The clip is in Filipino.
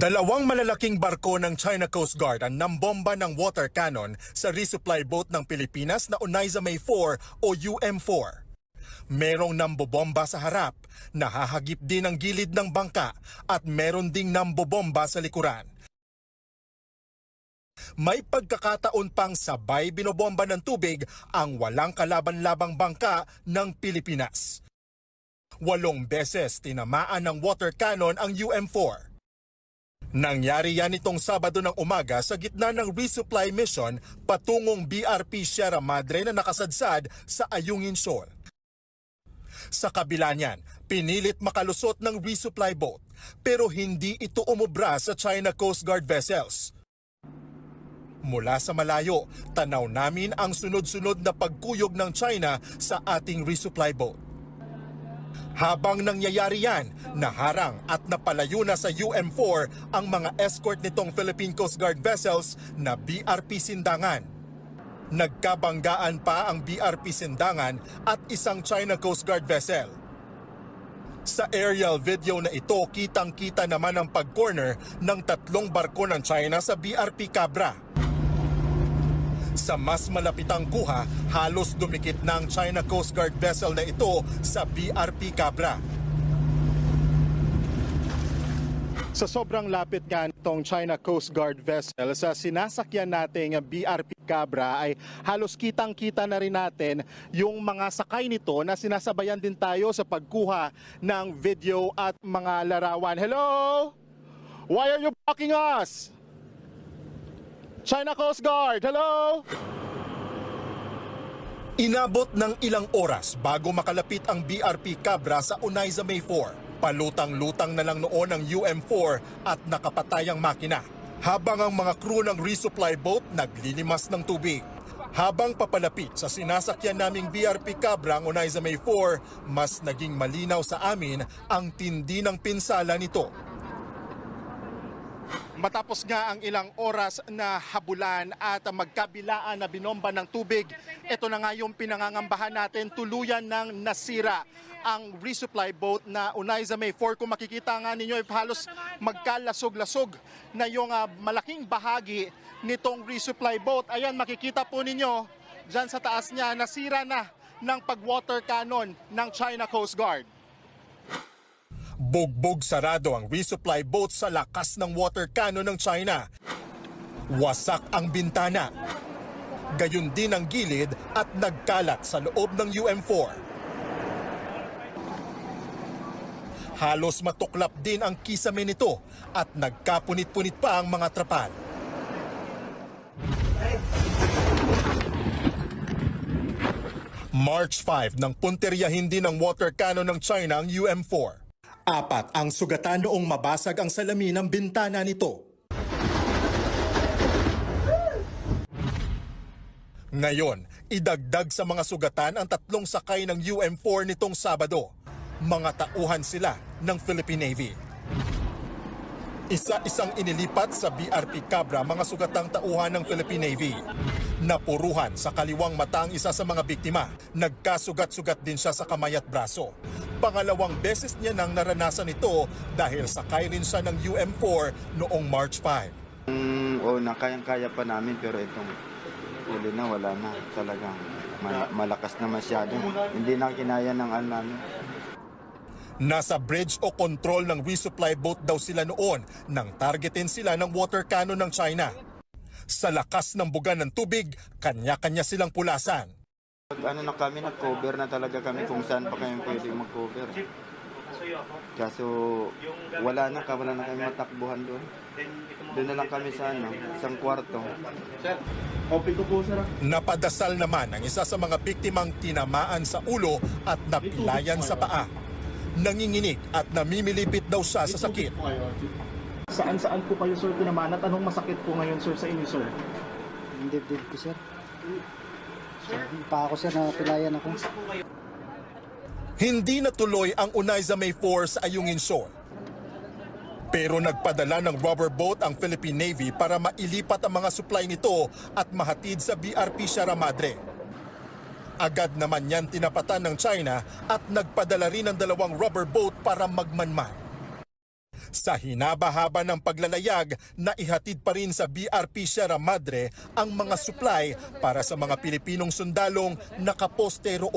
Dalawang malalaking barko ng China Coast Guard ang nambomba ng water cannon sa resupply boat ng Pilipinas na Oneida May 4 o UM4. Merong nambobomba sa harap, nahahagip din ang gilid ng bangka at meron ding nambobomba sa likuran. May pagkakataon pang sabay binobomba ng tubig ang walang kalaban-labang bangka ng Pilipinas. 8 beses tinamaan ng water cannon ang UM4. Nangyari yan itong Sabado ng umaga sa gitna ng resupply mission patungong BRP Sierra Madre na nakasadsad sa Ayungin Shoal. Sa kabila niyan, pinilit makalusot ng resupply boat pero hindi ito umubra sa China Coast Guard vessels. Mula sa malayo, tanaw namin ang sunod-sunod na pagkuyog ng China sa ating resupply boat. Habang nangyayari yan, naharang at napalayo na sa UM4 ang mga escort nitong Philippine Coast Guard vessels na BRP Sindangan. Nagkabanggaan pa ang BRP Sindangan at isang China Coast Guard vessel. Sa aerial video na ito, kitang-kita naman ang pag-corner ng 3 barko ng China sa BRP Cabra. Sa mas malapitang kuha, halos dumikit na ang China Coast Guard vessel na ito sa BRP Cabra. Sa sobrang lapit nga nitong China Coast Guard vessel, sa sinasakyan nating BRP Cabra ay halos kitang-kita na rin natin yung mga sakay nito na sinasabayan din tayo sa pagkuha ng video at mga larawan. Hello? Why are you blocking us? China Coast Guard, hello? Inabot ng ilang oras bago makalapit ang BRP Cabra sa Oneida May 4. Palutang-lutang na lang noon ang UM4 at nakapatayang makina. Habang ang mga crew ng resupply boat naglilimas ng tubig. Habang papalapit sa sinasakyan naming BRP Cabra ang Oneida May 4, mas naging malinaw sa amin ang tindi ng pinsala nito. Matapos nga ang ilang oras na habulan at magkabilaan na binomba ng tubig, ito na nga yung pinangangambahan natin, tuluyan ng nasira ang resupply boat na Oneida May 4. Kung makikita nga ninyo, halos magkalasog-lasog na yung malaking bahagi nitong resupply boat. Ayan, makikita po ninyo dyan sa taas niya, nasira na ng pag-water cannon ng China Coast Guard. Bugbog sarado ang resupply boat sa lakas ng water cannon ng China. Wasak ang bintana. Gayon din ang gilid at nagkalat sa loob ng UM4. Halos matuklap din ang kisame nito at nagkapunit-punit pa ang mga trapal. March 5 nang punteryahin din ng water cannon ng China ang UM4. 4 ang sugatan noong mabasag ang salamin ng bintana nito. Ngayon, idagdag sa mga sugatan ang 3 sakay ng UM4 nitong Sabado. Mga tauhan sila ng Philippine Navy. Isa-isang inilipat sa BRP Cabra mga sugatang tauhan ng Philippine Navy. Napuruhan sa kaliwang mata ang isa sa mga biktima. Nagkasugat-sugat din siya sa kamay at braso. Pangalawang beses niya nang naranasan ito dahil sakay rin siya ng UM4 noong March 5. Kayang-kaya pa namin pero itong huli na wala na. Talagang malakas na masyado. Hindi na kinaya ng namin. Nasa bridge o control ng resupply boat daw sila noon nang targetin sila ng water cannon ng China. Sa lakas ng buga ng tubig, kanya-kanya silang pulasan. Nag-cover na talaga kami kung saan pa kami pwede mag-cover. Kaso wala na kami matakbuhan doon. Doon na lang kami sa isang kwarto. Napadasal naman ang isa sa mga biktimang tinamaan sa ulo at napilayan sa paa. Nanginginig at namimilipit daw siya sa sakit. Saan po kayo, sir, tinamaan at anong masakit po ngayon, sir, sa inyo, sir? Hindi ko, sir. Pa ako, sir, napilayan ako. Hindi natuloy ang Oneida May 4 sa Ayungin Shoal. Pero nagpadala ng rubber boat ang Philippine Navy para mailipat ang mga supply nito at mahatid sa BRP Sierra Madre. Agad naman yan tinapatan ng China at nagpadala rin ng 2 rubber boat para magmanman. Sa hinaba-haba ng paglalayag, naihatid pa rin sa BRP Sierra Madre ang mga supply para sa mga Pilipinong sundalong nakaposte roon.